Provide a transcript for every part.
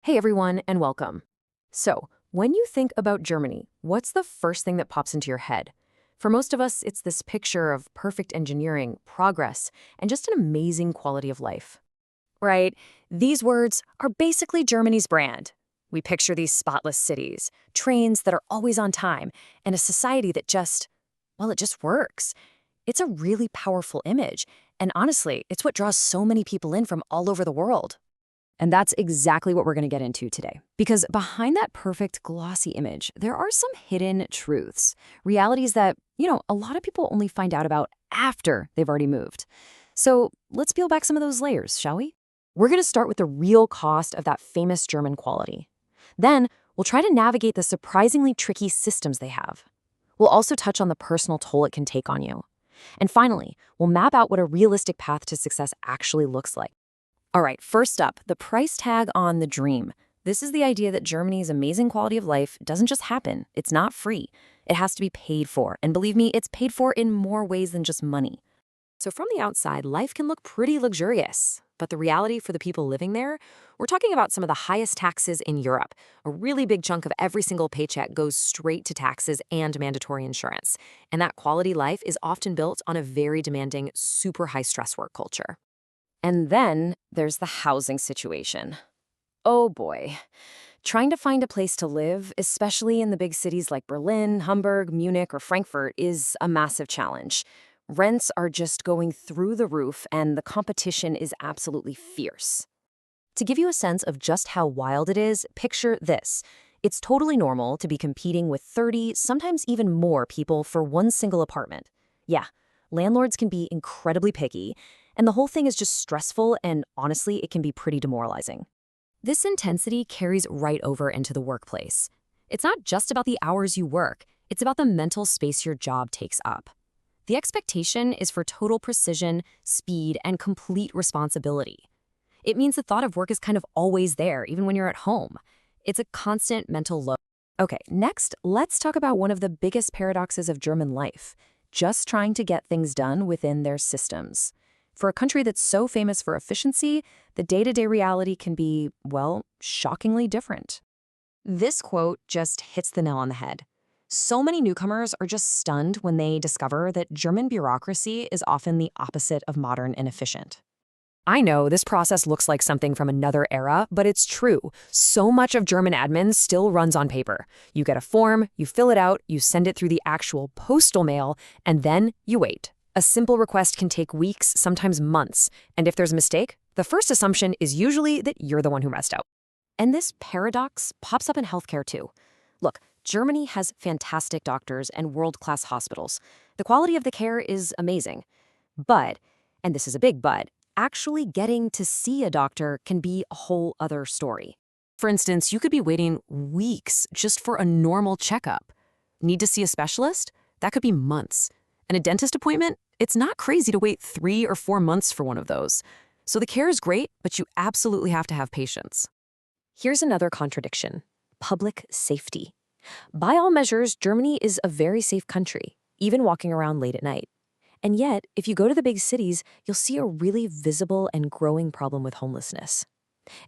Hey everyone, and welcome. So, when you think about Germany, what's the first thing that pops into your head? For most of us, it's this picture of perfect engineering, progress, and just an amazing quality of life. Right? These words are basically Germany's brand. We picture these spotless cities, trains that are always on time, and a society that it just works. It's a really powerful image, and honestly, it's what draws so many people in from all over the world. And that's exactly what we're going to get into today. Because behind that perfect, glossy image, there are some hidden truths, realities that, a lot of people only find out about after they've already moved. So let's peel back some of those layers, shall we? We're going to start with the real cost of that famous German quality. Then we'll try to navigate the surprisingly tricky systems they have. We'll also touch on the personal toll it can take on you. And finally, we'll map out what a realistic path to success actually looks like. All right, first up, the price tag on the dream. This is the idea that Germany's amazing quality of life doesn't just happen. It's not free. It has to be paid for. And believe me, it's paid for in more ways than just money. So from the outside, life can look pretty luxurious. But the reality for the people living there, we're talking about some of the highest taxes in Europe. A really big chunk of every single paycheck goes straight to taxes and mandatory insurance. And that quality life is often built on a very demanding, super high stress work culture. And then there's the housing situation. Oh boy. Trying to find a place to live, especially in the big cities like Berlin, Hamburg, Munich, or Frankfurt, is a massive challenge. Rents are just going through the roof, and the competition is absolutely fierce. To give you a sense of just how wild it is, picture this. It's totally normal to be competing with 30, sometimes even more people for one single apartment. Yeah, landlords can be incredibly picky, and the whole thing is just stressful, and honestly, it can be pretty demoralizing. This intensity carries right over into the workplace. It's not just about the hours you work, it's about the mental space your job takes up. The expectation is for total precision, speed, and complete responsibility. It means the thought of work is kind of always there, even when you're at home. It's a constant mental load. Okay, next, let's talk about one of the biggest paradoxes of German life, just trying to get things done within their systems. For a country that's so famous for efficiency, the day-to-day reality can be, well, shockingly different. This quote just hits the nail on the head. So many newcomers are just stunned when they discover that German bureaucracy is often the opposite of modern and efficient. I know this process looks like something from another era, but it's true. So much of German admin still runs on paper. You get a form, you fill it out, you send it through the actual postal mail, and then you wait. A simple request can take weeks, sometimes months, and if there's a mistake, the first assumption is usually that you're the one who messed up. And this paradox pops up in healthcare too. Look, Germany has fantastic doctors and world-class hospitals. The quality of the care is amazing. But, and this is a big but, actually getting to see a doctor can be a whole other story. For instance, you could be waiting weeks just for a normal checkup. Need to see a specialist? That could be months. And a dentist appointment? It's not crazy to wait 3 or 4 months for one of those. So the care is great, but you absolutely have to have patience. Here's another contradiction: public safety. By all measures, Germany is a very safe country, even walking around late at night. And yet, if you go to the big cities, you'll see a really visible and growing problem with homelessness.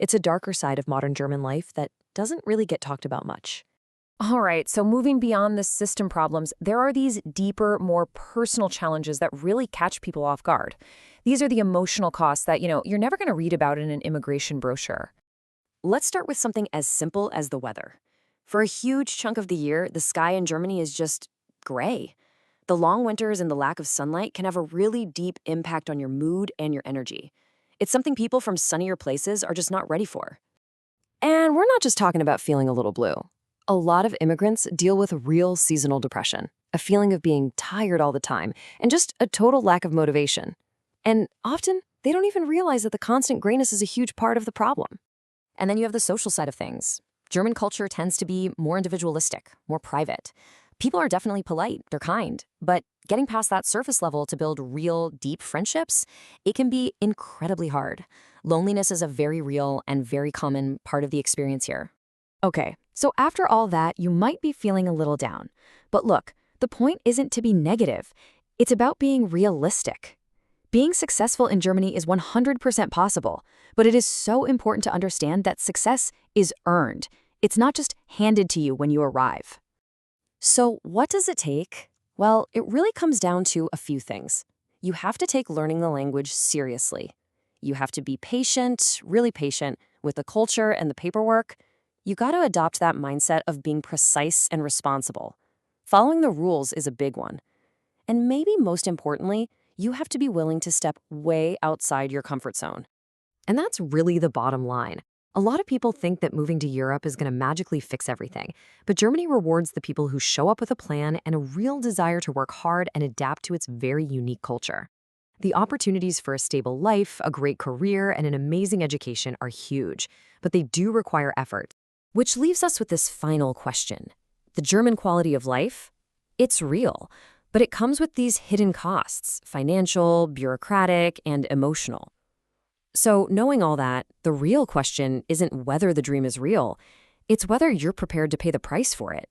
It's a darker side of modern German life that doesn't really get talked about much. All right, so moving beyond the system problems, there are these deeper, more personal challenges that really catch people off guard. These are the emotional costs that, you're never going to read about in an immigration brochure. Let's start with something as simple as the weather. For a huge chunk of the year, the sky in Germany is just gray. The long winters and the lack of sunlight can have a really deep impact on your mood and your energy. It's something people from sunnier places are just not ready for. And we're not just talking about feeling a little blue. A lot of immigrants deal with real seasonal depression, a feeling of being tired all the time, and just a total lack of motivation. And often, they don't even realize that the constant grayness is a huge part of the problem. And then you have the social side of things. German culture tends to be more individualistic, more private. People are definitely polite, they're kind, but getting past that surface level to build real, deep friendships, it can be incredibly hard. Loneliness is a very real and very common part of the experience here. Okay, so after all that, you might be feeling a little down. But look, the point isn't to be negative. It's about being realistic. Being successful in Germany is 100% possible, but it is so important to understand that success is earned. It's not just handed to you when you arrive. So what does it take? Well, it really comes down to a few things. You have to take learning the language seriously. You have to be patient, really patient, with the culture and the paperwork. You got to adopt that mindset of being precise and responsible. Following the rules is a big one. And maybe most importantly, you have to be willing to step way outside your comfort zone. And that's really the bottom line. A lot of people think that moving to Europe is going to magically fix everything, but Germany rewards the people who show up with a plan and a real desire to work hard and adapt to its very unique culture. The opportunities for a stable life, a great career, and an amazing education are huge, but they do require effort. Which leaves us with this final question. The German quality of life? It's real, but it comes with these hidden costs, financial, bureaucratic, and emotional. So knowing all that, the real question isn't whether the dream is real, it's whether you're prepared to pay the price for it.